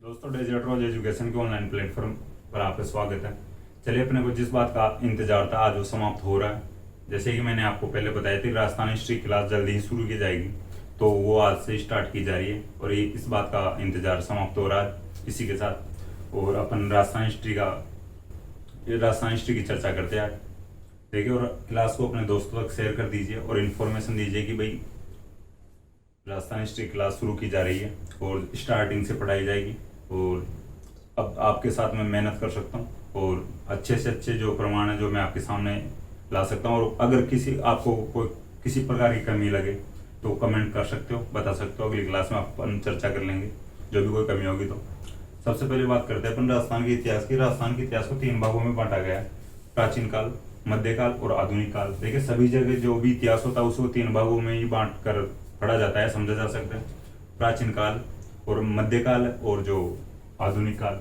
दोस्तों, डेजर्ट रोज एजुकेशन के online platform पर आपका स्वागत है। चलिए, अपने को जिस बात का इंतजार था आज वो समाप्त हो रहा है। जैसे कि मैंने आपको पहले बताया थी, राजस्थान हिस्ट्री क्लास जल्दी ही शुरू की जाएगी, तो वो आज से स्टार्ट की जा रही है और ये इस बात का इंतजार समाप्त हो रहा है इसी के साथ। और अपन राजस्थान हिस्ट्री की चर्चा करते हैं आज। देखिए, और क्लास को अपने दोस्तों तक शेयर कर दीजिए और इन्फॉर्मेशन दीजिए कि भाई राजस्थान हिस्ट्री क्लास शुरू की जा रही है और स्टार्टिंग से पढ़ाई जाएगी। और अब आपके साथ मैं मेहनत कर सकता हूँ और अच्छे से अच्छे जो प्रमाण है जो मैं आपके सामने ला सकता हूँ। और अगर आपको कोई किसी प्रकार की कमी लगे तो कमेंट कर सकते हो, बता सकते हो। अगली क्लास में अपन चर्चा कर लेंगे जो भी कोई कमी होगी तो। सबसे पहले बात करते हैं अपन राजस्थान के इतिहास की। राजस्थान के इतिहास को 3 भागों में बांटा गया है: प्राचीन काल, मध्यकाल और आधुनिक काल। देखिए, सभी जगह जो भी इतिहास होता है उसको 3 भागों में ही बांट कर पढ़ा जाता है, समझा जा सकता है: प्राचीन काल और मध्यकाल और जो आधुनिक काल।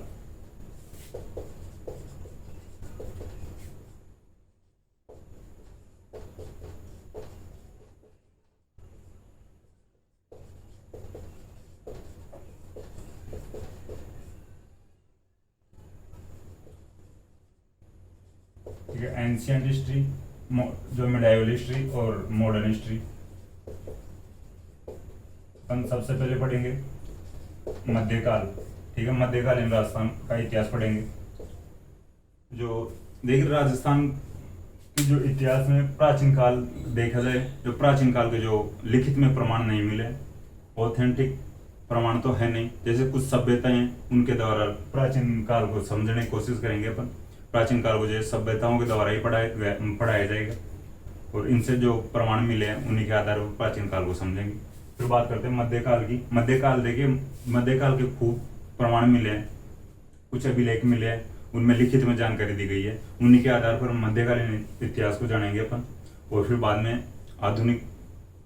ठीक है, एंशियंट हिस्ट्री, जो मिडाइवल हिस्ट्री और मॉडर्न हिस्ट्री। अपन सबसे पहले पढ़ेंगे मध्यकाल। ठीक है, मध्यकाल इन राजस्थान का इतिहास पढ़ेंगे। जो देखिए, राजस्थान की जो इतिहास में प्राचीन काल देखा जाए, जो प्राचीन काल के जो लिखित में प्रमाण नहीं मिले, ऑथेंटिक प्रमाण तो है नहीं। जैसे कुछ सभ्यताएं हैं उनके द्वारा प्राचीन काल को समझने की कोशिश करेंगे अपन। प्राचीन काल को जैसे सभ्यताओं के द्वारा ही पढ़ाया जाएगा और इनसे जो प्रमाण मिले हैं उन्हीं के आधार पर प्राचीन काल को समझेंगे। फिर बात करते हैं मध्यकाल की। मध्यकाल देखिए, मध्यकाल के खूब प्रमाण मिले हैं, कुछ अभिलेख मिले हैं, उनमें लिखित में जानकारी दी गई है। उन्हीं के आधार पर मध्यकालीन इतिहास को जानेंगे अपन। और फिर बाद में आधुनिक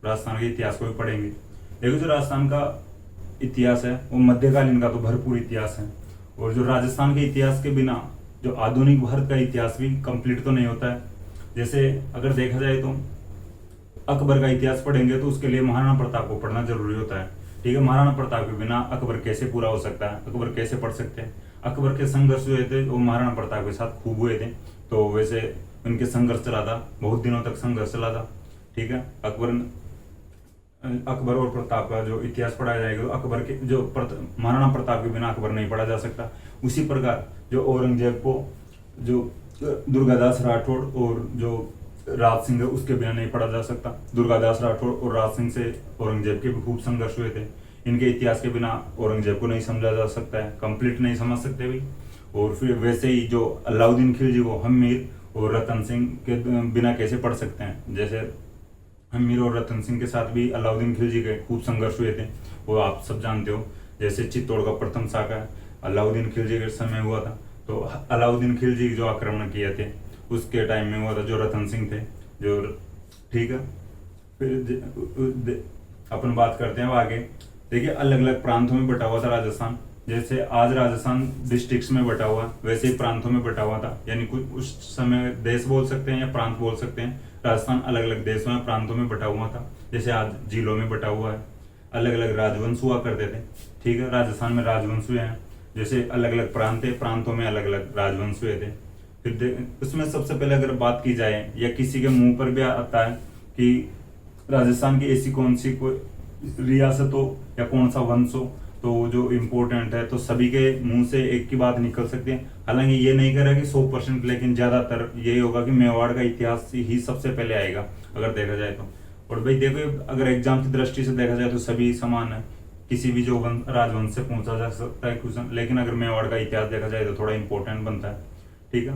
राजस्थान के इतिहास को भी पढ़ेंगे। देखो, जो राजस्थान का इतिहास है वो मध्यकालीन का तो भरपूर इतिहास है। और जो राजस्थान के इतिहास के बिना जो आधुनिक भारत का इतिहास भी कंप्लीट तो नहीं होता है। जैसे अगर देखा जाए तो अकबर का इतिहास पढ़ेंगे तो उसके लिए महाराणा प्रताप को पढ़ना जरूरी होता है। ठीक है, महाराणा प्रताप के बिना अकबर कैसे पूरा हो सकता है, अकबर कैसे पढ़ सकते हैं। अकबर के संघर्ष हुए थे वो महाराणा प्रताप के साथ खूब हुए थे, तो वैसे उनके संघर्ष चला था, बहुत दिनों तक संघर्ष चला था। ठीक है, अकबर और प्रताप का जो इतिहास पढ़ाया जाएगा तो अकबर के जो महाराणा प्रताप के बिना अकबर नहीं पढ़ा जा सकता। उसी प्रकार जो औरंगजेब को जो दुर्गादास राठौड़ और जो राज सिंह है उसके बिना नहीं पढ़ा जा सकता। दुर्गादास राठौड़ और राज सिंह से औरंगजेब के भी खूब संघर्ष हुए थे। इनके इतिहास के बिना औरंगजेब को नहीं समझा जा सकता है, कंप्लीट नहीं समझ सकते भी। और फिर वैसे ही जो अलाउद्दीन खिलजी को हम्मीर और रतन सिंह के बिना कैसे पढ़ सकते हैं। जैसे हम्मीर और रतन सिंह के साथ भी अलाउद्दीन खिलजी के खूब संघर्ष हुए थे, वो आप सब जानते हो। जैसे चित्तौड़ का प्रथम शाखा अलाउद्दीन खिलजी के समय हुआ था, तो अलाउद्दीन खिलजी जो आक्रमण किए थे उसके टाइम में हुआ था जो रतन सिंह थे जो। ठीक है, फिर अपन बात करते हैं आगे। देखिए, अलग अलग प्रांतों में बटा हुआ था राजस्थान। जैसे आज राजस्थान डिस्ट्रिक्ट्स में बटा हुआ, वैसे ही प्रांतों में बटा हुआ था। यानी कुछ उस समय देश बोल सकते हैं या प्रांत बोल सकते हैं। राजस्थान अलग अलग देशों में प्रांतों में बटा हुआ था। जैसे आज जिलों में बटा हुआ है। अलग अलग राजवंश हुआ करते थे। ठीक है, राजस्थान में राजवंश हुए हैं। जैसे अलग अलग प्रांत थे, प्रांतों में अलग अलग राजवंश हुए थे। फिर उसमें सबसे पहले अगर बात की जाए या किसी के मुंह पर भी आता है कि राजस्थान की ऐसी कौन सी कोई रियासत हो या कौन सा वंश हो, तो जो इम्पोर्टेंट है तो सभी के मुंह से एक ही बात निकल सकती है। हालांकि ये नहीं कह रहा कि 100%, लेकिन ज्यादातर यही होगा कि मेवाड़ का इतिहास ही सबसे पहले आएगा अगर देखा जाए तो। और भाई देखो, अगर एग्जाम की दृष्टि से देखा जाए तो सभी समान है, किसी भी जो राजवंश से पूछा जा सकता है क्वेश्चन। लेकिन अगर मेवाड़ का इतिहास देखा जाए तो थोड़ा इंपॉर्टेंट बनता है। ठीक है,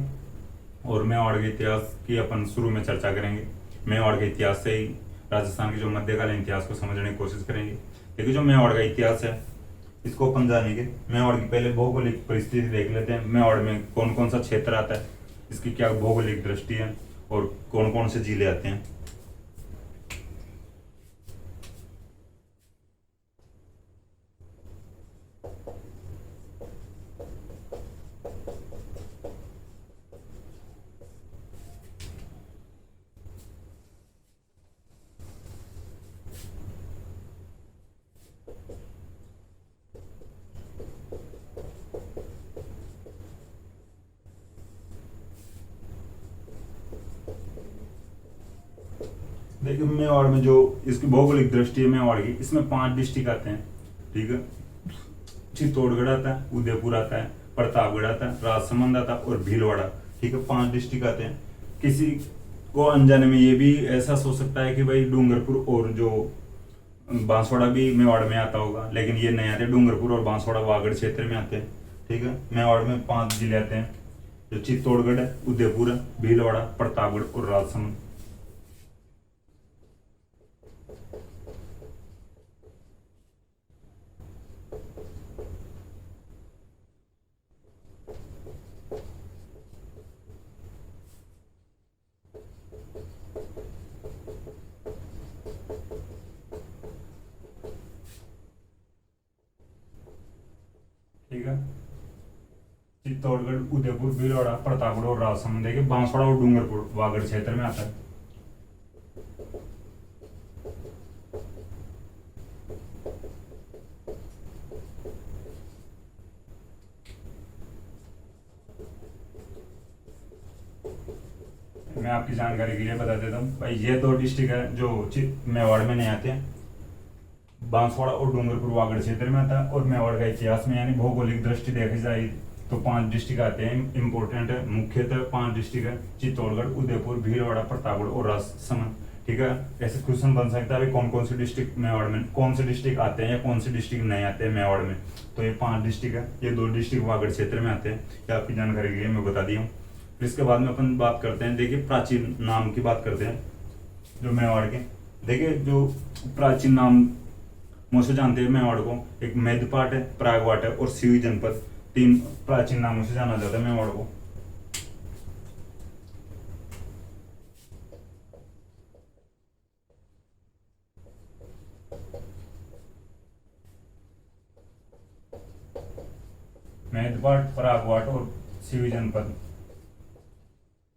और मेवाड़ के इतिहास की अपन शुरू में चर्चा करेंगे। मेवाड़ के इतिहास से ही राजस्थान के जो मध्यकालीन इतिहास को समझने की कोशिश करेंगे। देखिए, जो मेवाड़ का इतिहास है इसको अपन जानेंगे। मेवाड़ की पहले भौगोलिक परिस्थिति देख लेते हैं। मेवाड़ में कौन कौन सा क्षेत्र आता है, इसकी क्या भौगोलिक दृष्टि है और कौन कौन से जिले आते हैं। देखिए मेवाड़ में जो इसकी भौगोलिक दृष्टि है मेवाड़ की, इसमें 5 डिस्ट्रिक्ट आते हैं। ठीक है, चित्तौड़गढ़ आता है, उदयपुर आता है, प्रतापगढ़ आता है, राजसमंद आता है और भीलवाड़ा। ठीक है, 5 डिस्ट्रिक्ट आते हैं। किसी को अनजाने में ये भी ऐसा सोच सकता है कि भाई डूंगरपुर और जो बांसवाड़ा भी मेवाड़ में आता होगा, लेकिन ये नहीं आते। डूंगरपुर और बांसवाड़ा वागड़ क्षेत्र में आते हैं। ठीक है, मेवाड़ में 5 जिले आते हैं, जो चित्तौड़गढ़ है, उदयपुर है, भीलवाड़ा, प्रतापगढ़ और राजसमंद। ठीक है, चित्तौड़गढ़, उदयपुर, भीलवाड़ा, प्रतापगढ़ और राजसमंद देखिए बांसवाड़ा और डूंगरपुर वागड़ क्षेत्र में आता है। मैं आपकी जानकारी के लिए बता देता हूँ भाई, ये 2 डिस्ट्रिक्ट है जो मेवाड़ में नहीं आते हैं। बांसवाड़ा और डूंगरपुर वागड़ क्षेत्र में आता है। और मेवाड़ का इतिहास में यानी भौगोलिक दृष्टि देखी जाए तो 5 डिस्ट्रिक्ट आते हैं, इंपॉर्टेंट है। मुख्यतः 5 डिस्ट्रिक्ट है, चित्तौड़गढ़, उदयपुर, भीलवाड़ा, प्रतापगढ़ और राजसमंद। ठीक है, ऐसे क्वेश्चन बन सकता है कौन कौन से डिस्ट्रिक्ट मेवाड़ में, कौन से डिस्ट्रिक्ट आते हैं या कौन से डिस्ट्रिक्ट नहीं आते हैं मेवाड़ में। तो ये 5 डिस्ट्रिक्ट है, ये 2 डिस्ट्रिक्ट वागड़ क्षेत्र में आते हैं। ये आपकी जानकारी के लिए मैं बता दी हूँ। फिर इसके बाद में अपन बात करते हैं, देखिए प्राचीन नाम की बात करते हैं जो मेवाड़ के। देखिए जो प्राचीन नाम मुझसे जानते हैं मेवाड़ को, एक मेदपाट है, प्रागवाट है और सिवी जनपद, 3 प्राचीन नामों से जाना जाता है मेवाड़ को। मेदपाट, प्रागवाट और सिवी जनपद।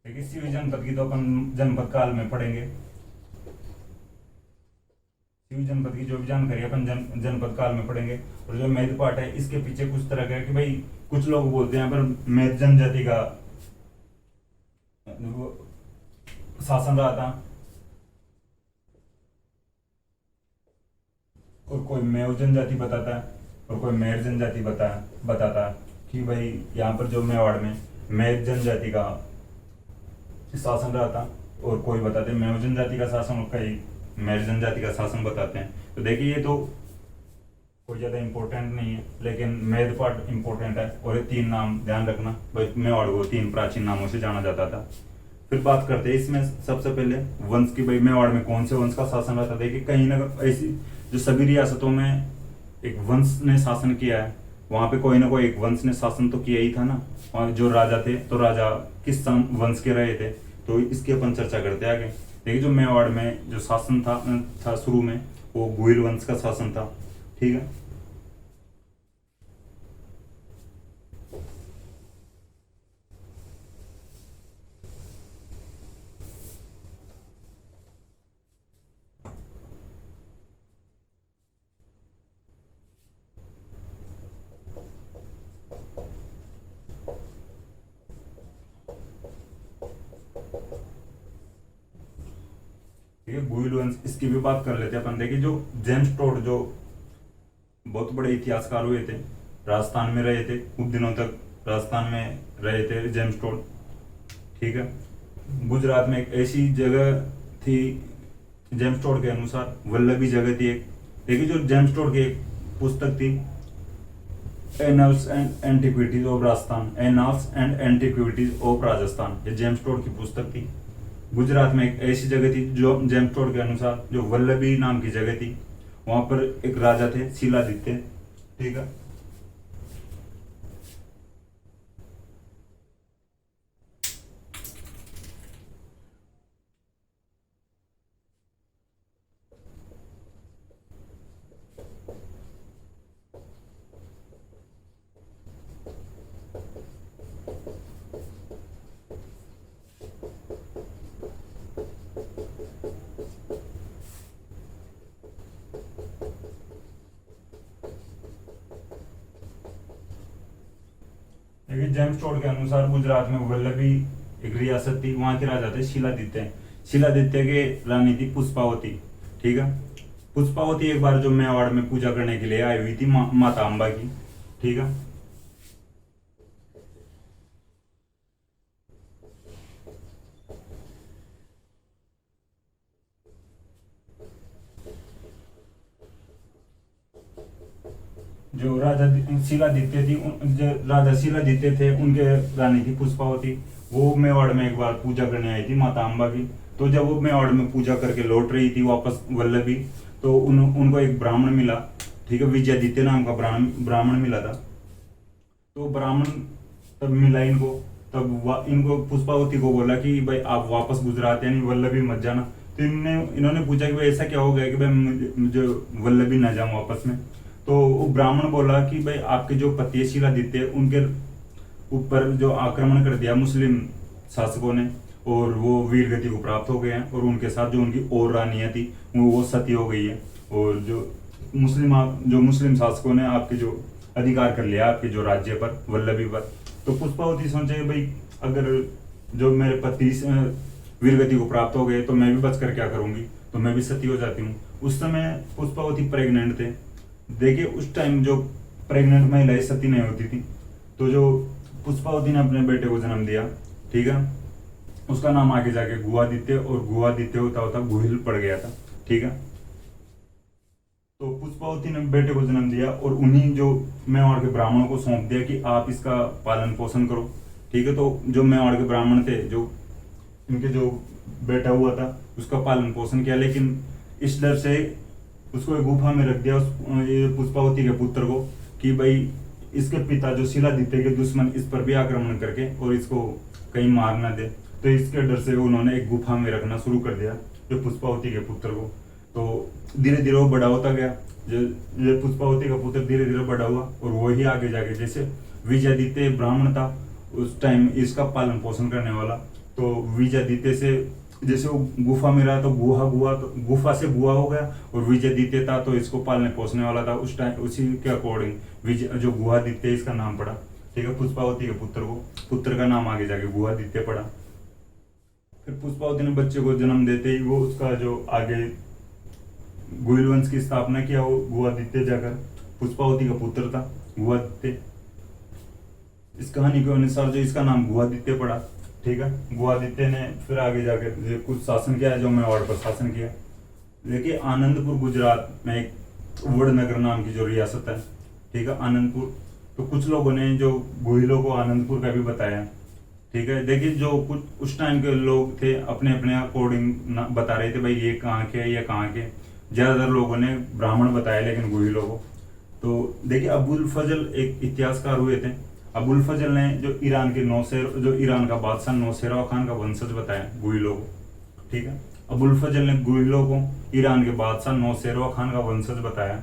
देखिए सिवी जनपद की तो अपन जनपद काल में पढ़ेंगे। शिव जनपद की जो भी जानकारी अपन जनपद काल में पढ़ेंगे। और जो मेद पाठ है इसके पीछे कुछ तरह का कि भाई कुछ लोग बोलते हैं पर मेद जनजाति का शासन रहा था, और कोई मेव जनजाति बताता है और कोई मेर जनजाति बताता है कि भाई यहाँ पर जो मेवाड़ में मेद जनजाति का शासन रहा था, और कोई बताते हैं मेव जनजाति का शासन, और कई मेर जनजाति का शासन बताते हैं। तो देखिए ये तो कोई ज़्यादा इंपॉर्टेंट नहीं है, लेकिन मेद पार्ट इंपॉर्टेंट है। और ये 3 नाम ध्यान रखना भाई, मेवाड़ को 3 प्राचीन नामों से जाना जाता था। फिर बात करते हैं इसमें सबसे पहले वंश की, भाई मेवाड़ में कौन से वंश का शासन रहता। देखिए कहीं ना ऐसी जो सभी रियासतों में एक वंश ने शासन किया है, वहाँ पे कोई ना कोई एक वंश ने शासन तो किया ही था ना। वहाँ जो राजा थे तो राजा किस वंश के रहे थे, तो इसकी अपन चर्चा करते हैं आगे। देखिए जो मेवाड़ में जो शासन था शुरू में, वो गुहिल वंश का शासन था। ठीक है, ठीक है गुहिल वंश, इसकी भी बात कर लेते हैं अपन। देखिए जो जेम्स टोड जो बहुत बड़े इतिहासकार हुए थे, राजस्थान में रहे थे, कुछ दिनों तक राजस्थान में रहे थे जेम्स टोड। ठीक है, गुजरात में एक ऐसी जगह थी, जेम्स टोड के अनुसार वल्लभी जगह थी एक। देखिए जो जेम्स टोड की एक पुस्तक थी, annuls and antiquities of Rajasthan, annuls and antiquities of Rajasthan, ये जेम्स टोड की पुस्तक थी। गुजरात में एक ऐसी जगह थी जो जेम्स टोड के अनुसार जो वल्लभी नाम की जगह थी, वहां पर एक राजा थे शिलादित्य। ठीक है, देखिए जेम्स टोड के अनुसार गुजरात में वल्लभी एक रियासत थी, वहां के राजा थे शिलादित्य। शिलादित्य के रानी थी पुष्पावती। ठीक है, पुष्पावती एक बार जो मेवाड़ में पूजा करने के लिए आई हुई थी माता अम्बा की। ठीक है, जो शिलादित्य थी जो राजा शिलादित्य थे उनके रानी थी पुष्पावती। वो मेवाड़ में एक बार पूजा करने आई थी माता अम्बा की। तो जब वो मेवाड़ में पूजा करके लौट रही थी वापस वल्लभी, तो उनको एक ब्राह्मण मिला। ठीक है, विजयादित्य नाम का ब्राह्मण मिला था। तो ब्राह्मण तब मिला इनको, तब इनको पुष्पावती को बोला कि भाई आप वापस गुजरात यानी वल्लभी मत जाना। तो इन्होंने पूछा कि भाई ऐसा क्या हो गया कि भाई मुझे वल्लभी ना जाऊं वापस में। तो वो ब्राह्मण बोला कि भाई आपके जो पति है शिलादित्य उनके ऊपर जो आक्रमण कर दिया मुस्लिम शासकों ने, और वो वीर गति को प्राप्त हो गए हैं, और उनके साथ जो उनकी और रानियां थी वो सती हो गई है। और जो मुस्लिम शासकों ने आपके जो अधिकार कर लिया आपके जो राज्य पर वल्लभी पर। तो पुष्पावती सोचे भाई अगर जो मेरे पति वीर गति को प्राप्त हो गए तो मैं भी बचकर क्या करूंगी, तो मैं भी सती हो जाती हूँ। उस समय पुष्पावती प्रेग्नेंट थे। देखिए उस टाइम जो प्रेग्नेंट महिलाएं सती नहीं होती थी। तो जो पुष्पावती ने अपने बेटे को जन्म दिया, ठीक है, उसका नाम आगे जाके गुहादित्य, और गुहादित्य होता होता गुहिल पड़ गया था। ठीक है, तो पुष्पावती ने बेटे को जन्म दिया और उन्हीं जो मेवाड़ के ब्राह्मणों को सौंप दिया कि आप इसका पालन पोषण करो। ठीक है, तो जो मेवाड़ के ब्राह्मण थे जो इनके जो बेटा हुआ था उसका पालन पोषण किया, लेकिन इस डर से उसको एक गुफा में रख दिया ये पुष्पावती के पुत्र को कि भाई इसके पिता जो शिलादित्य के दुश्मन इस पर भी आक्रमण करके और इसको कहीं मार ना दे। तो इसके डर से उन्होंने एक गुफा में रखना शुरू कर दिया जो पुष्पावती के पुत्र को। तो धीरे धीरे वो बड़ा होता गया। जो पुष्पावती का पुत्र धीरे धीरे बड़ा हुआ और वो ही आगे जाके जैसे विजयादित्य ब्राह्मण था उस टाइम इसका पालन पोषण करने वाला। तो विजयादित्य से जैसे वो गुफा में रहा तो गुफा से बुआ हो गया, और विजयादित्य था तो इसको पालने पोसने वाला था उस टाइम। उसी के अकॉर्डिंग विजय जो गुहादित्य इसका नाम पड़ा। ठीक है, पुष्पावती के पुत्र का नाम आगे जाके गुहादित्य पड़ा। फिर पुष्पावती ने बच्चे को जन्म देते ही वो उसका जो आगे गुहिल वंश की स्थापना किया वो गुहादित्य जाकर पुष्पावती का पुत्र था गुहादित्य। इस कहानी के अनुसार जो इसका नाम गुहादित्य पड़ा। ठीक है, गुहादित्य ने फिर आगे जाकर कुछ शासन किया जो मेवाड़ पर शासन किया। देखिए आनंदपुर गुजरात में एक वडनगर नाम की जो रियासत है, ठीक है, आनंदपुर। तो कुछ लोगों ने जो गुहिलों को आनंदपुर का भी बताया। ठीक है, देखिए जो कुछ उस टाइम के लोग थे अपने अपने अकॉर्डिंग बता रहे थे भाई ये कहाँ के ये कहाँ के। ज्यादातर लोगों ने ब्राह्मण बताया लेकिन गुहिलों को। तो देखिए अबुल फजल एक इतिहासकार हुए थे। अबुल फजल ने जो ईरान का बादशाह नौशेरा खान का वंशज बताया गुहिलों को। ठीक है, अबुल फजल ने गुहिलों को ईरान के बादशाह नौशेरा खान का वंशज बताया।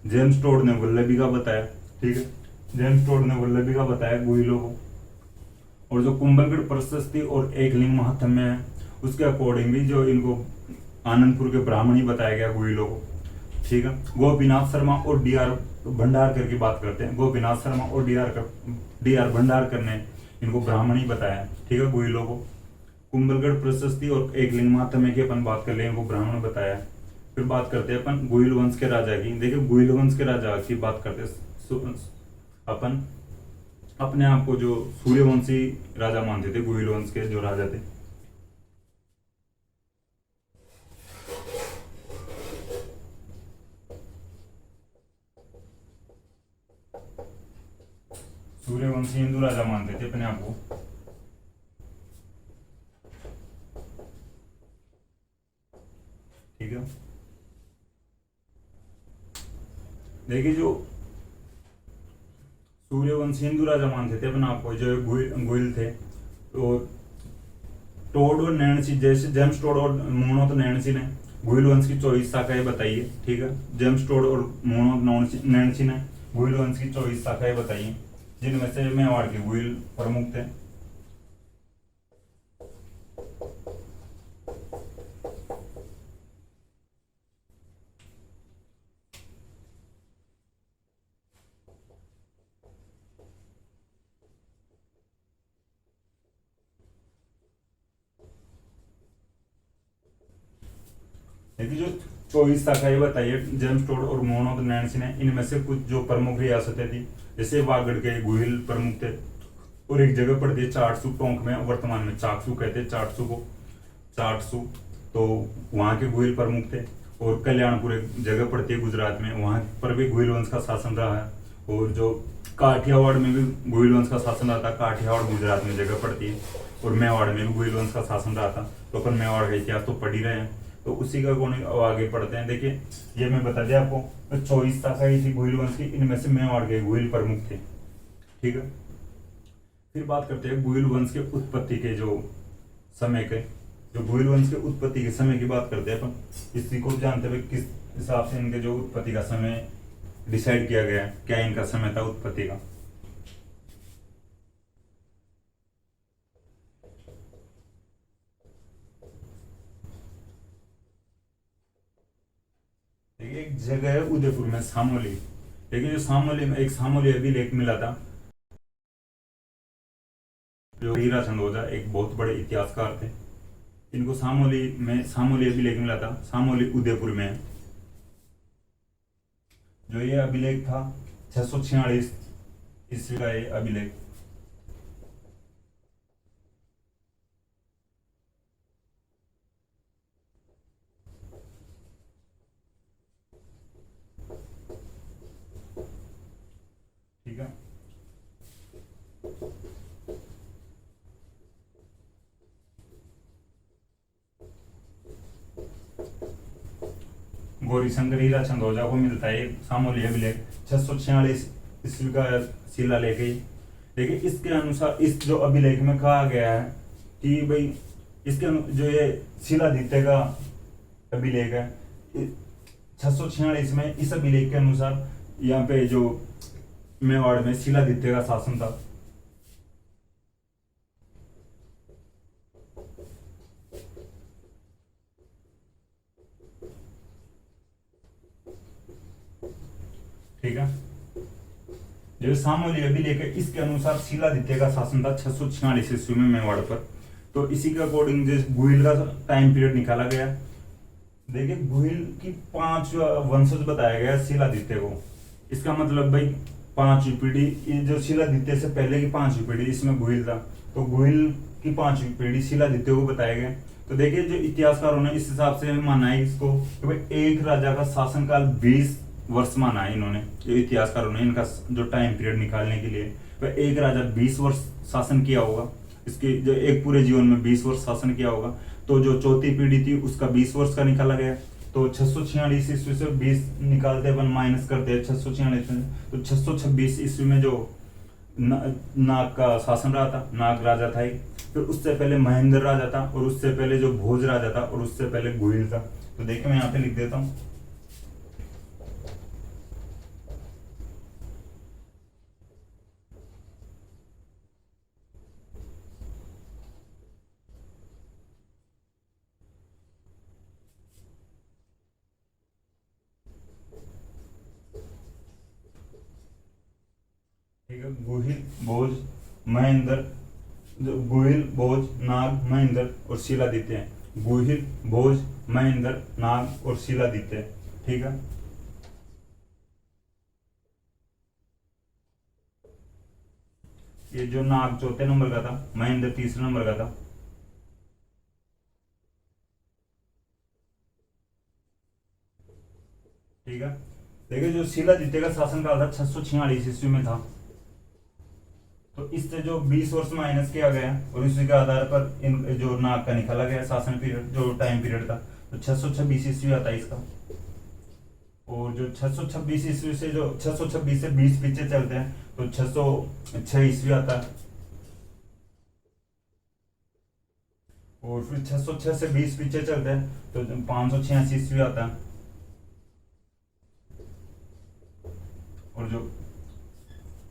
जेम्स टोड ने वल्लभी का बताया। ठीक है, जेम्स टोड ने वल्लभी का बताया गुहिलों को। और जो कुंभलगढ़ प्रशस्ति और एक लिंग महात्म्य है उसके अकॉर्डिंग भी जो इनको आनंदपुर के ब्राह्मण ही बताया गया गुहिलों को। ठीक है, गोपीनाथ शर्मा और डी.आर. भंडारकर की बात करते हैं। गोपीनाथ शर्मा और डी.आर. भंडारकर ने इनको ब्राह्मण ही बताया। ठीक है, गुहिलों को। कुंभलगढ़ प्रशस्ति और एक लिंग महात्म्य की अपन बात कर ले, इनको ब्राह्मण बताया। फिर बात करते हैं अपन गुहिल वंश के राजा की। देखिए गुहिल वंश के राजा की बात करते हैं अपन अपने आप को जो सूर्यवंशी राजा मानते थे, गुहिल वंश के जो राजा थे। सूर्यवंशी हिंदू राजा मानते थे अपने आप को। ठीक है, देखिए जो सूर्यवंशी हिंदू राजा मानते थे अपने आप को जो गुहिल थे। तो टोड और नैणसी जैसे जेम्स टोड और मोनोत नैणसी ने गुहिल वंश की 24 शाखाएं बताई है। ठीक है, जेम्स टोड और मोनोत नैणसी ने गुहिल वंश की 24 शाखाएं बताई हैं, जिनमें से मेवाड़ के गुहिल प्रमुख थे। देखिए जो 24 शाखाएं बताइए जेम्स टोड और मोहम्मद नैन्सी ने, इनमें से कुछ जो प्रमुख रियासतें थी, जैसे वागड़ के गुहिल प्रमुख थे, और एक जगह पड़ती है चाटसू टोंक में, वर्तमान में चाकसू कहते हैं चाटसू को, चाटसू, तो वहाँ के गुहिल प्रमुख थे। और कल्याणपुर एक जगह पड़ती है गुजरात में, वहाँ पर भी गुहिल वंश का शासन रहा है। और जो काठियावाड़ में भी गुहिल वंश का शासन रहा था, काठियावाड़ गुजरात में जगह पड़ती है, और मेवाड़ में भी गुहिल वंश का शासन रहा था। तो अपन मेवाड़ का इतिहास तो पढ़ ही रहे हैं, तो उसी का कौन आगे पढ़ते हैं। देखिए ये मैं बता दिया आपको, तो 24 शाखाएं थी गुहिल वंश की, इनमें से मेवाड़ के गुहिल प्रमुख थे। ठीक है, फिर बात करते हैं गुहिल वंश के उत्पत्ति के जो समय के, जो गुहिल वंश के उत्पत्ति के समय की बात करते हैं अपन। इसी को जानते हुए किस हिसाब से इनके जो उत्पत्ति का समय डिसाइड किया गया है, क्या इनका समय था उत्पत्ति का। एक जगह है उदयपुर में सामोली, लेकिन जो सामोली में एक सामोली अभिलेख मिला था, जो हीरा चंदोजा एक बहुत बड़े इतिहासकार थे, इनको सामोली में सामोली अभिलेख मिला था, सामोली उदयपुर में है। जो ये अभिलेख था 646 ईस्वी का ये अभिलेख। ठीक है, गौरीशंकर हीरा चंदोजा को मिलता है सामोली अभिलेख 646 ईस्वी का शिलालेख है। देखिए इसके अनुसार इस जो अभिलेख में कहा गया है कि भाई इसके जो ये शिलादित्य का अभिलेख है 646 में, इस अभिलेख के अनुसार यहाँ पे जो मेवाड़ में शिलादित्य का शासन था। ठीक है, जो सामोली अभिलेख है इसके अनुसार शिलादित्य का शासन था 646 ईस्वी में मेवाड़ पर। तो इसी के अकॉर्डिंग जो गुहिल का टाइम पीरियड निकाला गया। देखिए गुहिल की 5 वंशज बताया गया शिलादित्य को। इसका मतलब भाई 5वीं पीढ़ी, ये जो शिलादित्य से पहले की 5वीं पीढ़ी इसमें गुहिल था, तो गुहिल की 5वीं पीढ़ी शिलादित्य को बताया गया। तो देखिए जो इतिहासकारों ने इस हिसाब से माना है इसको कि भाई एक राजा का शासनकाल 20 वर्ष माना है इन्होंने, जो इतिहासकारों ने इनका जो टाइम पीरियड निकालने के लिए, वह एक राजा 20 वर्ष शासन किया होगा, इसके जो एक पूरे जीवन में 20 वर्ष शासन किया होगा। तो जो चौथी पीढ़ी थी उसका 20 वर्ष का निकाला गया। तो 646 ईस्वी से 20 निकालते अपन माइनस करते हैं 646 में, तो 626 ईस्वी में जो नाग का शासन रहा था, नाग राजा था एक। फिर उससे पहले महेंद्र राजा था, और उससे पहले जो भोज राजा था, और उससे पहले गुहिल था। तो देखिए मैं यहाँ पे लिख देता हूँ। ठीक है, गुहिल, भोज, महेंद्र, जो गुहिल, भोज, नाग, महेंद्र और शिलादित्य हैं। गुहिल, भोज, महेंद्र, नाग और शिलादित्य। ठीक है, ये जो नाग चौथे नंबर का था, महेंद्र तीसरे नंबर का था। ठीक है, देखिए जो शिलादित्य का शासनकाल था 646 ईस्वी में था। तो इससे जो 20 वर्ष माइनस किया गया और इसी के आधार पर इन जो नाग का निकाला गया शासन पीरियड, जो टाइम पीरियड था, तो 626 ईस्वी आता है इसका। और जो 626 ईस्वी से जो 626 से 20 पीछे चलते हैं तो 606 ईस्वी आता है। और फिर 606 से 20 पीछे चलते हैं तो 586 ईस्वी आता है। और जो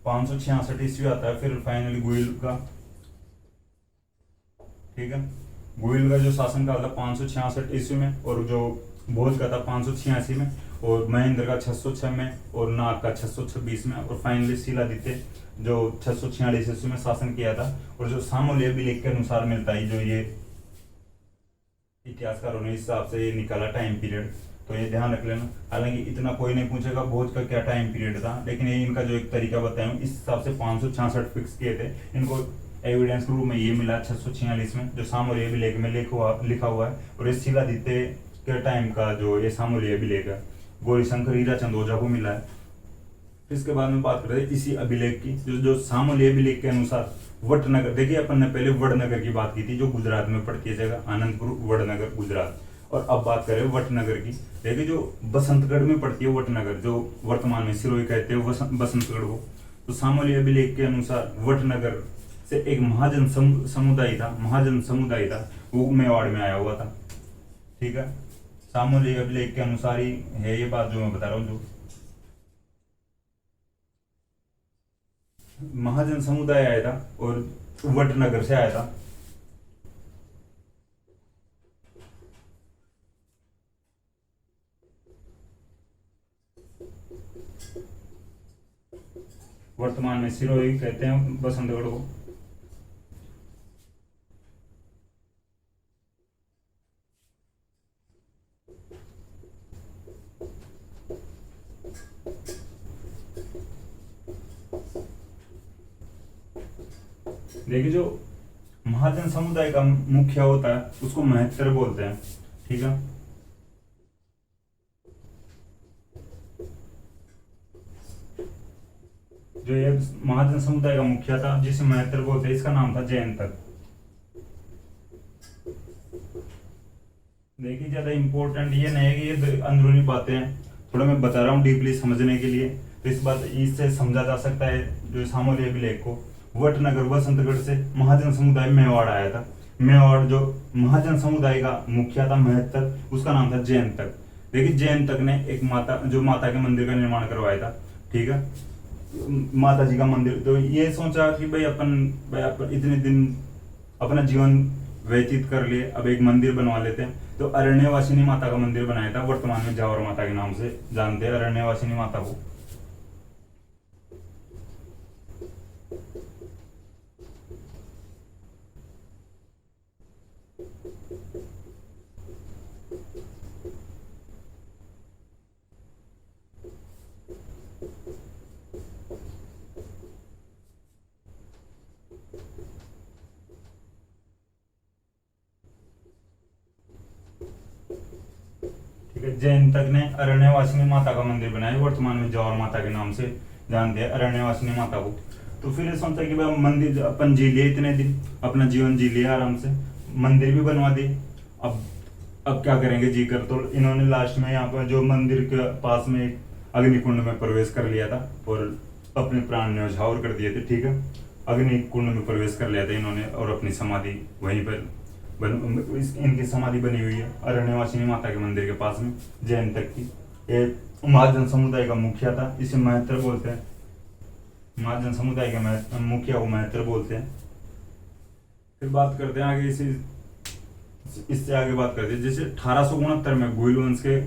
566 ईस्वी आता है फिर फाइनली गुहिल का। ठीक है, गुहिल का जो शासनकाल था 566 ईस्वी में, और जो भोज का था 586 में, और महेंद्र का 606 में, और नाग का 626 में, और फाइनली शिलादित्य जो 646 ईस्वी में शासन किया था। और जो सामोली अभिलेख के अनुसार मिलता है जो ये इतिहासकारों ने इस हिसाब से ये निकाला टाइम पीरियड। तो ये ध्यान रख लेना। हालांकि इतना कोई नहीं पूछेगा भोज का क्या टाइम पीरियड था, लेकिन ये इनका जो एक तरीका बताया इस हिसाब से 566 फिक्स किए थे इनको। एविडेंस के रूप में ये मिला 646 में, जो सामोरी अभिलेख में लिखा हुआ है। और ये शिलादित्य के टाइम का जो ये सामोरी अभिलेख है, गौरीशंकर हीरा चंद ओझा को मिला है। फिर इसके बाद में बात करते हैं इसी अभिलेख की, जो जो सामोली अभिलेख के अनुसार वटनगर, देखिए अपन ने पहले वडनगर की बात की थी जो गुजरात में पड़ती है जगह, आनंदपुर वडनगर गुजरात। और अब बात करें वटनगर की। देखिए जो बसंतगढ़ में पड़ती है वटनगर, जो वर्तमान में सिरोही कहते हैं बसंतगढ़ को। तो सामोली अभिलेख के अनुसार वटनगर से एक महाजन समुदाय था वो मेवाड़ में आया हुआ था। ठीक है, सामोली अभिलेख के अनुसार ही है ये बात जो मैं बता रहा हूँ। जो महाजन समुदाय आया था और वटनगर से आया था। वर्तमान में सिरोही कहते हैं बसंतगढ़ को। देखिए जो महाजन समुदाय का मुखिया होता है उसको महत्तर बोलते हैं। ठीक है, जो ये महाजन समुदाय का मुखिया था जिसे महत्तर बोलते हैं, इसका नाम था जयंतक। देखिए ज्यादा इंपॉर्टेंट ये नहीं है कि ये अंदरूनी बातें हैं, थोड़ा मैं बता रहा हूँ डीपली समझने के लिए। तो इस बात इससे समझा जा सकता है जो सामोली अभिलेख को। वटनगर बसंतगढ़ से महाजन समुदाय मेवाड़ आया था। मेवाड़ जो महाजन समुदाय का मुखिया था महत्तर, उसका नाम था जयंतक। देखिए जयंतक ने एक माता के मंदिर का निर्माण करवाया था। ठीक है, माता जी का मंदिर। तो ये सोचा कि भाई अपन इतने दिन अपना जीवन व्यतीत कर लिए, अब एक मंदिर बनवा लेते हैं। तो अरण्यवासिनी माता का मंदिर बनाया था, वर्तमान में जावर माता के नाम से जानते हैं अरण्यवासिनी माता को। ठीक है, जैन तक ने अरण्यवासिनी माता का मंदिर बनाया, वर्तमान में जौहर माता के नाम से जानते हैं अरण्यवासिनी माता को। तो फिर ये सोचा कि भाई मंदिर अपन जी लिए, इतने दिन अपना जीवन जी लिया आराम से, मंदिर भी बनवा दी। अब अब क्या करेंगे जी कर। तो इन्होंने लास्ट में यहाँ पर जो मंदिर के पास में एक अग्निकुंड में प्रवेश कर लिया था और अपने प्राण न्यौछावर कर दिए थे। ठीक है, अग्निकुंड में प्रवेश कर लिया था इन्होंने और अपनी समाधि वहीं पर इनकी समाधि बनी हुई है अरण्यवासिनी माता के मंदिर के पास में, जैन तक की। एक महाजन समुदाय का मुखिया था, इसे महत्तर बोलते हैं। महाजन समुदाय के मुखिया को महत्तर बोलते हैं। फिर बात करते हैं आगे इससे आगे बात करते हैं। जैसे 1869 में गोइल वंश के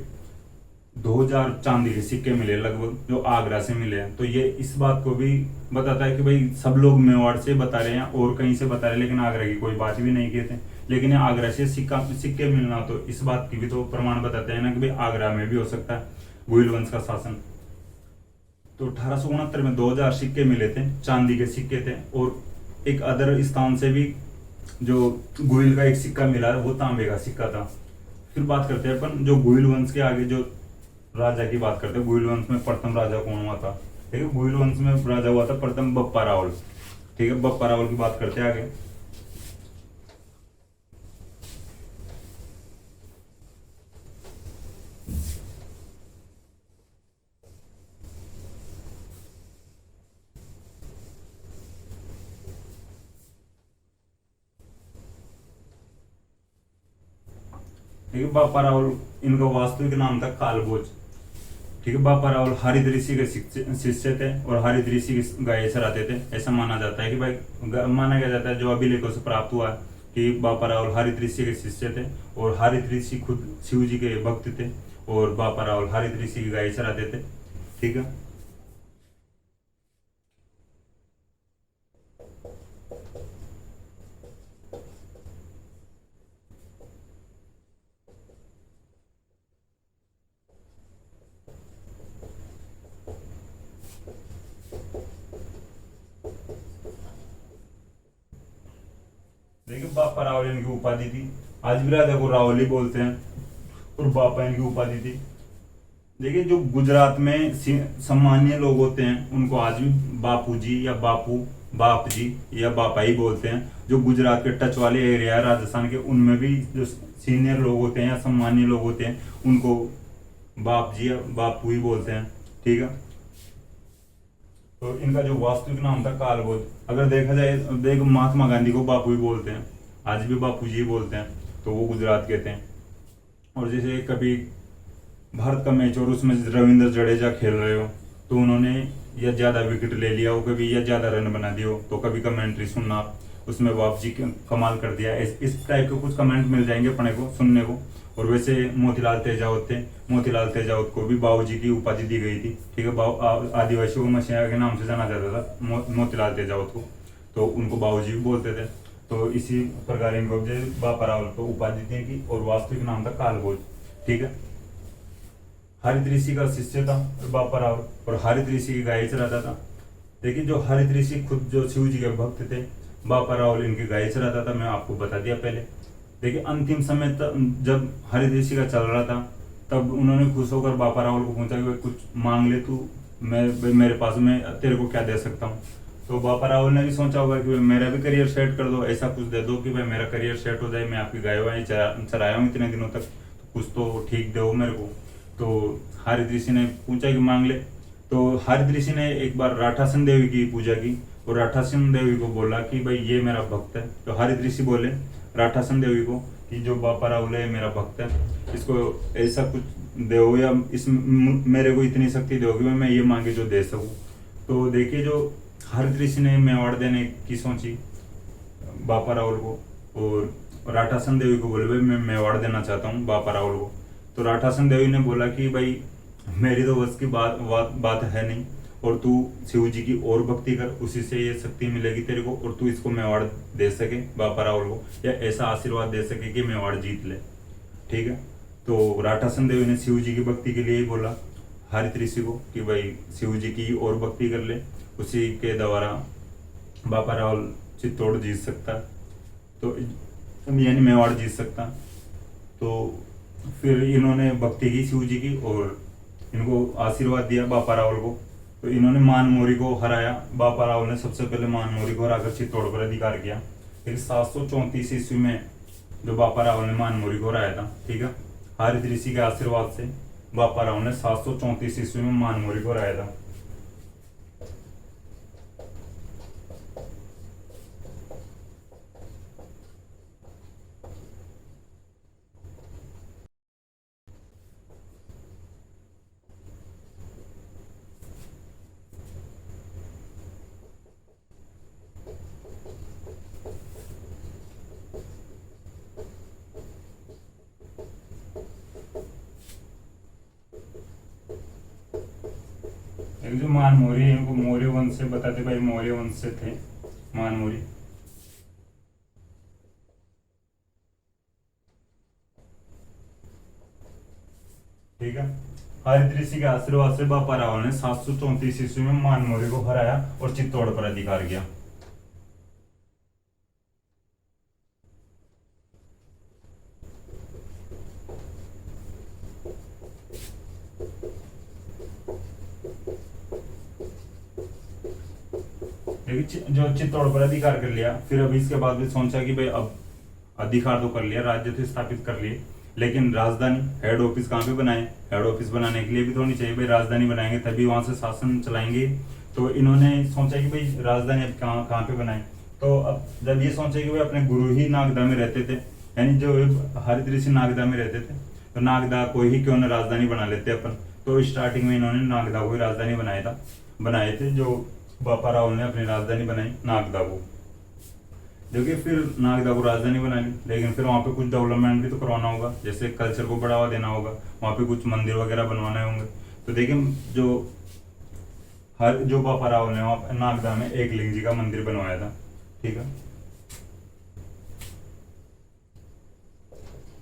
2000 चांदी के सिक्के मिले लगभग, जो आगरा से मिले हैं। तो ये इस बात को भी बताता है कि भाई सब लोग मेवाड़ से बता रहे हैं और कहीं से बता रहे हैं, लेकिन आगरा की कोई बात भी नहीं किए थे। लेकिन ये आगरा से सिक्के मिलना तो इस बात की भी तो प्रमाण बताते हैं ना कि भाई आगरा में भी हो सकता है गोइल वंश का शासन। तो 1869 में 2000 सिक्के मिले थे, चांदी के सिक्के थे। और एक अदर स्थान से भी जो गोइल का एक सिक्का मिला है वो तांबे का सिक्का था। फिर बात करते हैं अपन जो गोइल वंश के आगे जो राजा की बात करते हैं। गोइल वंश में प्रथम राजा कौन हुआ था? ठीक है, गोइल वंश में राजा हुआ था प्रथम बप्पा रावल। ठीक है, बप्पा रावल की बात करते हैं आगे। ठीक है, बापा रावल इनका वास्तविक नाम था कालभोज। ठीक है, बापा रावल हरित ऋषि के शिष्य थे और हरित ऋषि की गाय चराते थे। ऐसा माना जाता है कि भाई माना गया जाता है जो अभिलेखों से प्राप्त हुआ है कि बापा रावल हरित ऋषि के शिष्य थे और हरित ऋषि खुद शिव जी के भक्त थे और बापा रावल हरित ऋषि की गाय चराते थे। ठीक है, देखिए बापा रावल इनकी उपाधि थी। आज भी राजा को रावल ही बोलते हैं और बापा इनकी उपाधि थी। देखिए जो गुजरात में सम्मानीय लोग होते हैं उनको आज भी बापू जी या बापू, बाप जी या बापा ही बोलते हैं। जो गुजरात के टच वाले एरिया है राजस्थान के, उनमें भी जो सीनियर लोग होते हैं या सम्मानीय लोग होते हैं उनको बाप जी या बापू ही बोलते हैं। ठीक है, तो इनका जो वास्तविक नाम था कालभोज। अगर देखा जाए, देख महात्मा गांधी को बापू ही बोलते हैं, आज भी बापू जी ही बोलते हैं, तो वो गुजरात के थे। और जैसे कभी भारत का मैच और उसमें रविंद्र जडेजा खेल रहे हो तो उन्होंने या ज्यादा विकेट ले लिया हो कभी, या ज्यादा रन बना दिए हो, तो कभी कमेंट्री सुनना आप, उसमें बाप जी कमाल कर दिया, इस टाइप के कुछ कमेंट मिल जाएंगे अपने को सुनने को। और वैसे मोतीलाल तेजावत थे, मोतीलाल तेजावत को भी बाबू जी की उपाधि दी गई थी। ठीक है, आदिवासियों को मसीहा के नाम से जाना जाता था मोतीलाल तेजावत को, तो उनको बाबू जी भी बोलते थे। तो इसी प्रकार इनको बापा रावल को उपाधि दी थी और वास्तविक नाम था कालभोज। ठीक है, हरित ऋषि का शिष्य था बापा रावल, और हरित ऋषि की गाय चराता था। देखिए जो हरित ऋषि खुद जो शिव जी के भक्त थे, बापा रावल इनकी गाय चराता था, मैं आपको बता दिया पहले। देखिए अंतिम समय जब हरित ऋषि का चल रहा था, तब उन्होंने खुश होकर बापा रावल को पूछा कि कुछ मांग ले तू, मैं मेरे पास में तेरे को क्या दे सकता हूँ। तो बापा रावल ने भी सोचा होगा कि मेरा भी करियर सेट कर दो, ऐसा कुछ दे दो कि भाई मेरा करियर सेट हो जाए, मैं आपकी गाय वाई चराया हूँ इतने दिनों तक, तो कुछ तो ठीक दो मेरे को। तो हरित ऋषि ने पूछा कि मांग ले। तो हरित ऋषि ने एक बार राठासन देवी की पूजा की और राठासन देवी को बोला कि भाई ये मेरा भक्त है। तो हरित ऋषि बोले राठासन देवी को कि जो बापा रावल है मेरा भक्त है, इसको ऐसा कुछ दो या इस मेरे को इतनी शक्ति दो कि मैं ये मांगे जो दे सकूं। तो देखिए जो हरित ऋषि ने मेवाड़ देने की सोची बापा रावल को, और राठासन देवी को बोले भाई मैं मेवाड़ देना चाहता हूँ बापा रावल को। तो राठासन देवी ने बोला कि भाई मेरी तो बस की बात है नहीं, और तू शिव जी की और भक्ति कर, उसी से ये शक्ति मिलेगी तेरे को, और तू इसको मेवाड़ दे सके बापा रावल को, या ऐसा आशीर्वाद दे सके कि मेवाड़ जीत ले। ठीक है, तो राठासन देवी ने शिव जी की भक्ति के लिए ही बोला हरित ऋषि को कि भाई शिव जी की और भक्ति कर ले, उसी के द्वारा बापा रावल चित्तौड़ जीत सकता, तो यानी मेवाड़ जीत सकता। तो फिर इन्होंने भक्ति की शिव जी की और इनको आशीर्वाद दिया बापा रावल को। तो इन्होंने मानमोरी को हराया। बापा रावल ने सबसे पहले मानमोरी को हराकर चित्तौड़ पर अधिकार किया। फिर 734 ईस्वी में जो बापा रावल ने मानमोरी को हराया था, ठीक है, हरित ऋषि के आशीर्वाद से बापा रावल ने 734 ईस्वी में मानमोरी को हराया था। एक जो मानमोरी है, इनको मौर्य वंश से बताते भाई, मौर्य वंश से थे मानमोरी। ठीक है, हरित ऋषि के आशीर्वाद से बापा रावल ने 734 ईस्वी में मानमोरी को हराया और चित्तौड़ पर अधिकार किया। जो चित्तौड़ पर अधिकार कर लिया, फिर अभी इसके बाद भी सोचा कि भाई अब अधिकार तो कर लिया, राज्य तो स्थापित कर लिए, लेकिन राजधानी हेड ऑफिस कहाँ पे बनाए। हेड ऑफिस बनाने के लिए भी तो होनी चाहिए भाई, राजधानी बनाएंगे तभी वहां से शासन चलाएंगे। तो इन्होंने सोचा कि भाई राजधानी अब कहाँ कहाँ पे बनाए। तो अब जब ये सोचे कि भाई अपने गुरु ही नागदा में रहते थे, यानी जो हरित ऋषि नागदा में रहते थे, तो नागदा को ही क्यों ना राजधानी बना लेते अपन। तो स्टार्टिंग में इन्होंने नागदा को ही राजधानी बनाए थे। जो बापा रावल ने अपनी राजधानी बनाई नागदा को। देखिए फिर नागदा को राजधानी बना ली, लेकिन फिर वहाँ पे कुछ डेवलपमेंट भी तो करवाना होगा, जैसे कल्चर को बढ़ावा देना होगा, वहाँ पे कुछ मंदिर वगैरह बनवाने होंगे। तो देखिए जो बापा रावल ने वहाँ नागदा में एक लिंग जी का मंदिर बनवाया था। ठीक है,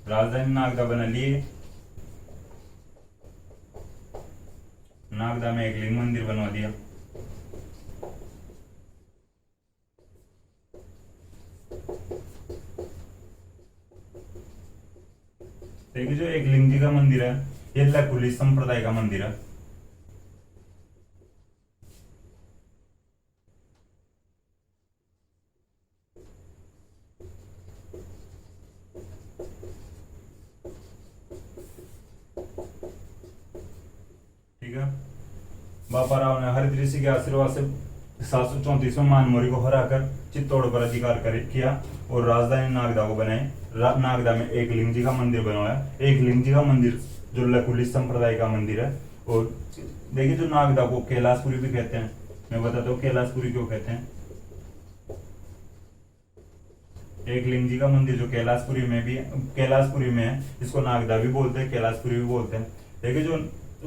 राजधानी नागदा बना लिए, नागदा में एक लिंग मंदिर बनवा दिया। देखिए जो एक लिंग जी का मंदिर है, ये लकुली संप्रदाय का मंदिर है। ठीक है, बापा राव ने हरित ऋषि के आशीर्वाद से 734 में मानमोरी को हराकर चित्तौड़ पर अधिकार किया और राजधानी नागदा को बनाई। नागदा में एक लिंग जी का मंदिर बनवाया। एक लिंग जी का मंदिर जो लकुली संप्रदाय का मंदिर है। और देखिए जो नागदा को कैलाशपुरी भी कहते हैं। मैं बताता हूँ कैलाशपुरी क्यों कहते हैं। एक लिंग जी का मंदिर जो कैलाशपुरी में है, इसको नागदा भी बोलते हैं, कैलाशपुरी भी बोलते हैं। देखिए जो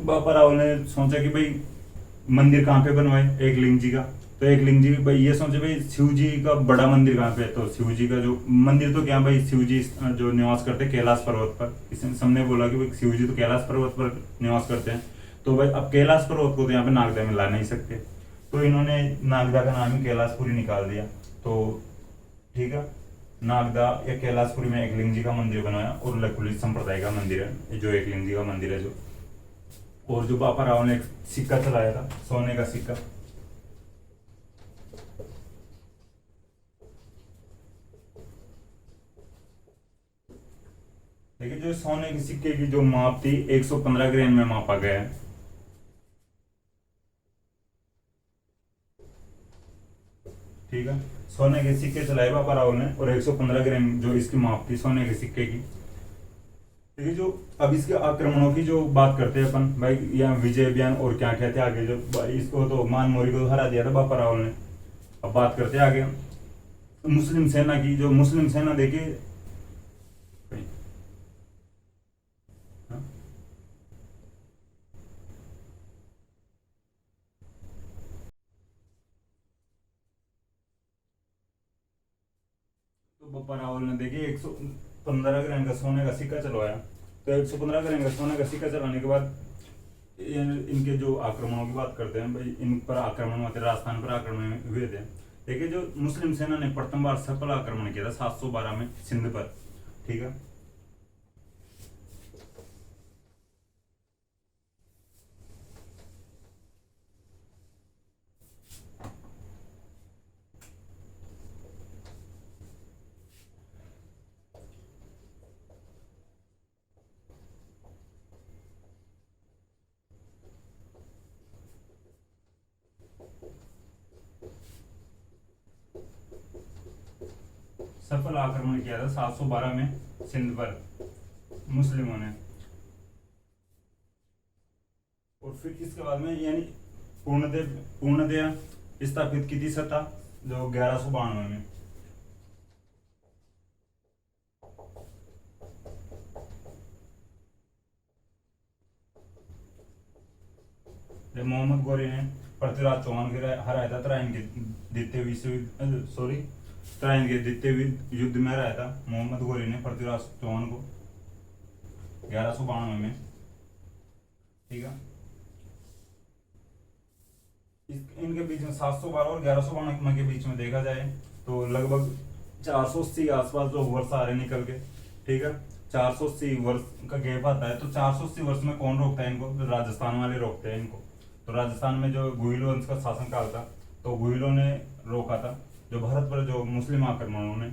बापा राव ने सोचा कि भाई मंदिर कहाँ पे बनवाए, एक लिंग जी का। तो एक लिंग जी भाई ये सोचे भाई शिव जी का बड़ा मंदिर कहाँ पे है, तो शिव जी का जो मंदिर तो क्या भाई शिव जी जो निवास करते हैं कैलाश पर्वत पर। किसी सबने बोला कि भाई शिव जी तो कैलाश पर्वत पर निवास करते हैं, तो भाई अब कैलाश पर्वत को तो यहाँ पे नागदा में ला नहीं सकते, तो इन्होंने नागदा का नाम ही कैलाशपुरी निकाल दिया। तो ठीक है, नागदा या कैलाशपुरी में एक लिंग जी का मंदिर बनाया और लकुली संप्रदाय का मंदिर है जो एक लिंग जी का मंदिर है जो। और जो बापा राव ने एक सिक्का चलाया था, सोने का सिक्का। देखिए जो सोने के सिक्के की जो माप थी 115 ग्राम में मापा गया है। ठीक है, सोने के सिक्के चलाए बापा राव ने और 115 ग्राम जो इसकी माप थी सोने के सिक्के की। देखिए जो अब इसके आक्रमणों की जो बात करते हैं अपन भाई, यहाँ विजय अभियान और क्या क्या थे आगे, जो इसको तो मानमोरी को हरा दिया था बापा राव ने। अब बात करते हैं आगे मुस्लिम सेना की। जो मुस्लिम सेना देखिए, हाँ? तो बापा रावल ने देखिए 115 ग्राम का सोने का सिक्का चलवाया। तो 115 ग्राम का सोने का सिक्का चलाने के बाद इनके जो आक्रमणों की बात करते हैं भाई, इन पर आक्रमण हुए थे, राजस्थान पर आक्रमण हुए थे। देखिए जो मुस्लिम सेना ने प्रथम बार सफल आक्रमण किया था 712 में सिंध पर। ठीक है, सफल आक्रमण किया था 712 में सिंध पर मुस्लिमों ने। और फिर इसके बाद में यानी पूर्णतया स्थापित की थी सत्ता जो 1192 में। जब मोहम्मद गौरी ने पृथ्वीराज चौहान के हराया था त्राइन के द्वितीय युद्ध में हराया था मोहम्मद गौरी ने पृथ्वीराज चौहान को 1192 में। ठीक है, इनके बीच में 712 और 1192 के बीच में देखा जाए तो लगभग 480 के आसपास जो वर्ष आ रहे निकल के। ठीक है, 480 वर्ष का गैप आता है। तो 480 वर्ष में कौन रोकता है इनको, तो राजस्थान वाले रोकते हैं इनको। तो राजस्थान में जो गुहिलो वंश का शासनकाल था, तो गुहिलो ने रोका था जो भारत पर जो मुस्लिम आक्रमणों ने।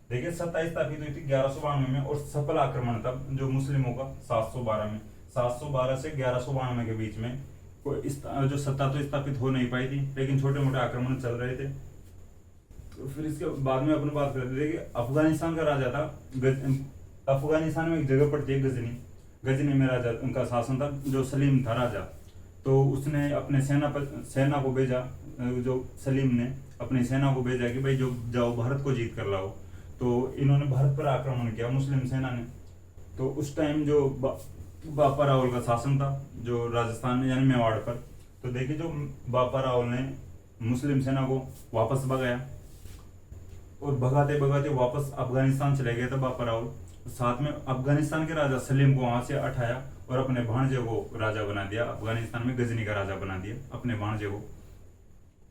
देखिए सत्ता स्थापित हुई थी 1192 में और सफल आक्रमण था जो मुस्लिमों का 712 में। 712 से 1192 के बीच में कोई जो सत्ता तो स्थापित हो नहीं पाई थी, लेकिन छोटे मोटे आक्रमण चल रहे थे। तो फिर इसके बाद में अपन बात करते थे कि अफगानिस्तान का राजा था अफगानिस्तान में एक जगह पड़ती है गजनी। गजनी में राजा उनका शासन था जो सलीम था राजा। तो उसने अपने सेना को भेजा, जो सलीम ने अपनी सेना को भेजा कि भाई जो जाओ भारत को जीत कर लाओ। तो इन्होंने भारत पर आक्रमण किया मुस्लिम सेना ने। तो उस टाइम जो बापा रावल का शासन था जो राजस्थान में यानी मेवाड़ पर। तो देखिए जो बापा रावल ने मुस्लिम सेना को वापस भगाया और भगाते भगाते वापस अफगानिस्तान चले गए थे बापा रावल। साथ में अफगानिस्तान के राजा सलीम को वहां से हटाया और अपने भांजे को राजा बना दिया। अफगानिस्तान में गजनी का राजा बना दिया अपने भांजे को।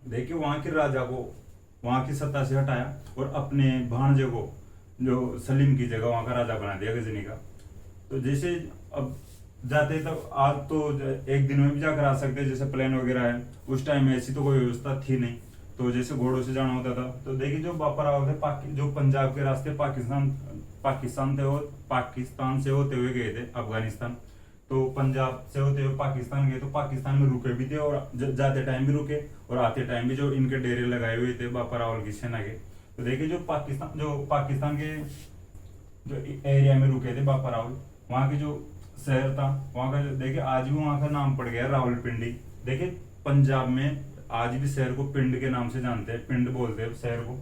देखिए वहां के राजा को वहां की सत्ता से हटाया और अपने भांजे को जो सलीम की जगह वहां का राजा बना दिया गजनी का। तो जैसे अब जाते तो आज तो एक दिन में भी जाकर आ सकते हैं, जैसे प्लेन वगैरह है, उस टाइम में ऐसी तो कोई व्यवस्था थी नहीं, तो जैसे घोड़ों से जाना होता था। तो देखिए जो बापा राव थे जो पंजाब के रास्ते पाकिस्तान से होते हुए गए थे अफगानिस्तान, तो पंजाब से होते हुए पाकिस्तान गए, तो पाकिस्तान में रुके भी थे और जाते टाइम भी रुके और आते टाइम भी जो इनके डेरे लगाए हुए थे बापा रावल की सेना के। तो देखिए जो पाकिस्तान के जो एरिया में रुके थे बापा रावल, वहाँ के जो शहर था वहाँ का जो देखिए आज भी वहाँ का नाम पड़ गया रावलपिंडी। देखिए पंजाब में आज भी शहर को पिंड के नाम से जानते हैं, पिंड बोलते हैं शहर को,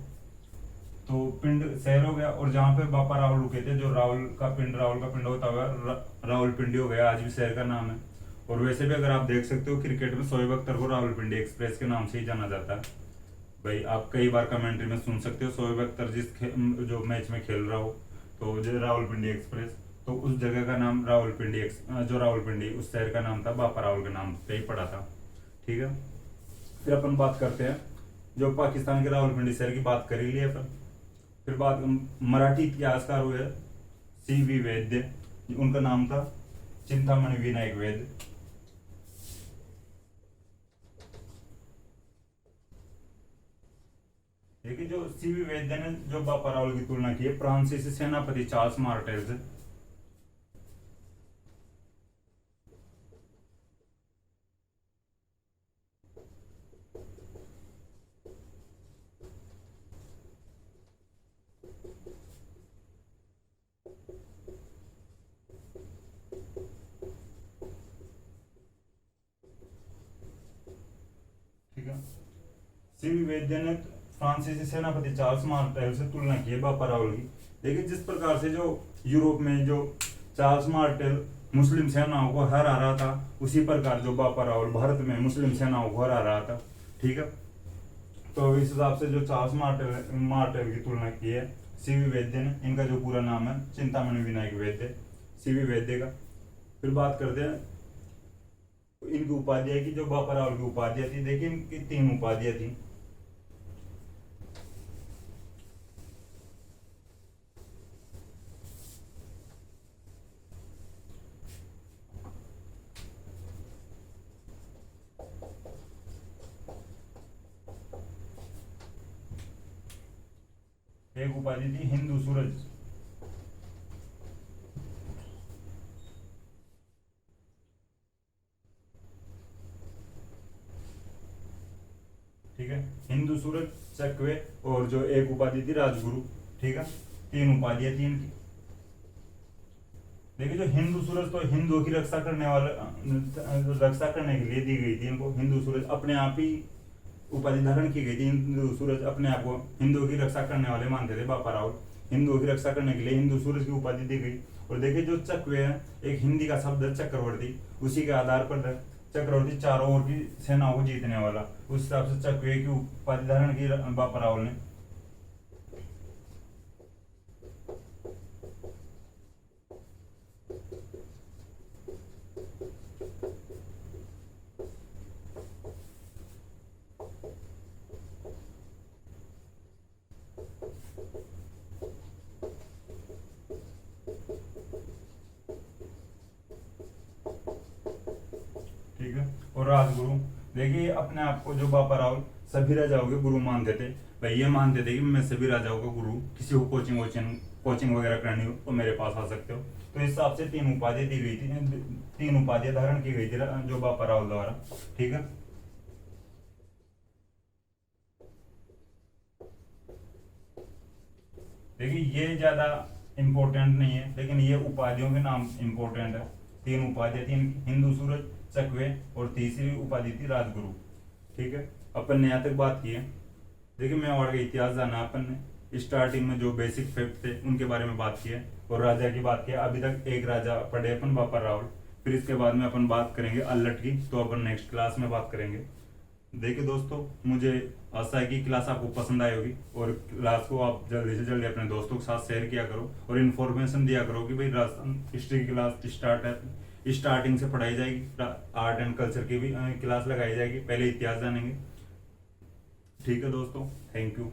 तो पिंड शहर हो गया। और जहाँ पे बापा रावल रुके थे, जो रावल का पिंड होता हुआ रावलपिंडी हो गया, आज भी शहर का नाम है। और वैसे भी अगर आप देख सकते हो क्रिकेट में शोएब अख्तर को रावलपिंडी एक्सप्रेस के नाम से ही जाना जाता है। भाई आप कई बार कमेंट्री में सुन सकते हो शोएब अख्तर जो मैच में खेल रहा हो, तो जो रावलपिंडी एक्सप्रेस, तो उस जगह का नाम जो रावलपिंडी उस शहर का नाम था बापा रावल के नाम पे ही पड़ा था। ठीक है, फिर अपन बात करते हैं जो पाकिस्तान के रावलपिंडी शहर की बात कर ही ली अपन। फिर बात मराठी इतिहासकार हुए CV वैद्य, उनका नाम था चिंतामणि विनायक वैद्य। देखिए जो CV वैद्य ने जो बापा रावल की तुलना की है फ्रांसीसी सेनापति चार्ल्स मार्टेल से। ठीक है, CV वैद्य ने फ्रांसीसी सेनापति चार्ल्स मार्टेल से तुलना की है बापा रावल की। देखिए जिस प्रकार से जो यूरोप में जो चार्ल्स मार्टेल मुस्लिम सेनाओं को हरा रहा था, उसी प्रकार जो बापा रावल भारत में मुस्लिम सेनाओं को हरा रहा था। ठीक है, तो इस हिसाब से जो चार्ल्स मार्टेल की तुलना की है CV वैद्य ने। इनका जो पूरा नाम है चिंतामणि विनायक वैद्य, CV वैद्य का। फिर बात करते हैं इनकी उपाधियां की, जो बापा रावल की उपाधियां थी। देखिए इनकी 3 उपाधियां थी। एक उपाधि थी हिंदू सूरज, ठीक है, हिंदू सूरज, चकवे, और जो एक उपाधि थी राजगुरु। ठीक है, 3 उपाधियां थी इनकी। देखिए जो हिंदू सूरज तो हिंदुओं की रक्षा करने के लिए दी गई थी इनको। हिंदू सूरज अपने आप ही उपाधि धारण की गई थी। हिंदू सूरज अपने आप को हिंदुओं की रक्षा करने वाले मानते थे बापा रावल। हिंदुओं की रक्षा करने के लिए हिंदू सूरज की उपाधि दी गई। और देखिए जो चकवे है, एक हिंदी का शब्द है चक्रवर्ती, उसी के आधार पर चक्रवर्ती चारों ओर की सेनाओं को जीतने वाला, उस हिसाब से चकवे की उपाधि धारण की बापा रावल ने। ठीक है, और राजगुरु, देखिए अपने आप को जो बापा रावल सभी राजाओं के गुरु मानते थे। भाई ये मानते थे कि मैं सभी राजाओं का गुरु, किसी को कोचिंग वगैरह करनी हो तो मेरे पास आ सकते हो। तो इस हिसाब से 3 उपाधियां दी गई थी, 3 उपाधियां धारण की गई थी जो बापा रावल द्वारा। ठीक है, देखिए ये ज्यादा इंपॉर्टेंट नहीं है, लेकिन ये उपाधियों के नाम इंपॉर्टेंट है। 3 उपाधियां थी, हिंदू सूरज, चकवे, और तीसरी उपाधि थी राजगुरु। ठीक है, अपन ने यहाँ तक बात की है। देखिए मेवाड़ का इतिहास जाना अपन ने, स्टार्टिंग में जो बेसिक फैक्ट थे उनके बारे में बात की है, और राजा की बात की है। अभी तक एक राजा पढ़े अपन बापा रावल। फिर इसके बाद में अपन बात करेंगे अल्लट की, तो अपन नेक्स्ट क्लास में बात करेंगे। देखिए दोस्तों, मुझे आशा है कि क्लास आपको पसंद आई होगी, और क्लास को आप जल्दी से जल्दी अपने दोस्तों के साथ शेयर किया करो, और इन्फॉर्मेशन दिया करो कि भाई राजस्थान हिस्ट्री की क्लास स्टार्टिंग से पढ़ाई जाएगी। आर्ट एंड कल्चर की भी क्लास लगाई जाएगी, पहले इतिहास जानेंगे। ठीक है दोस्तों, थैंक यू।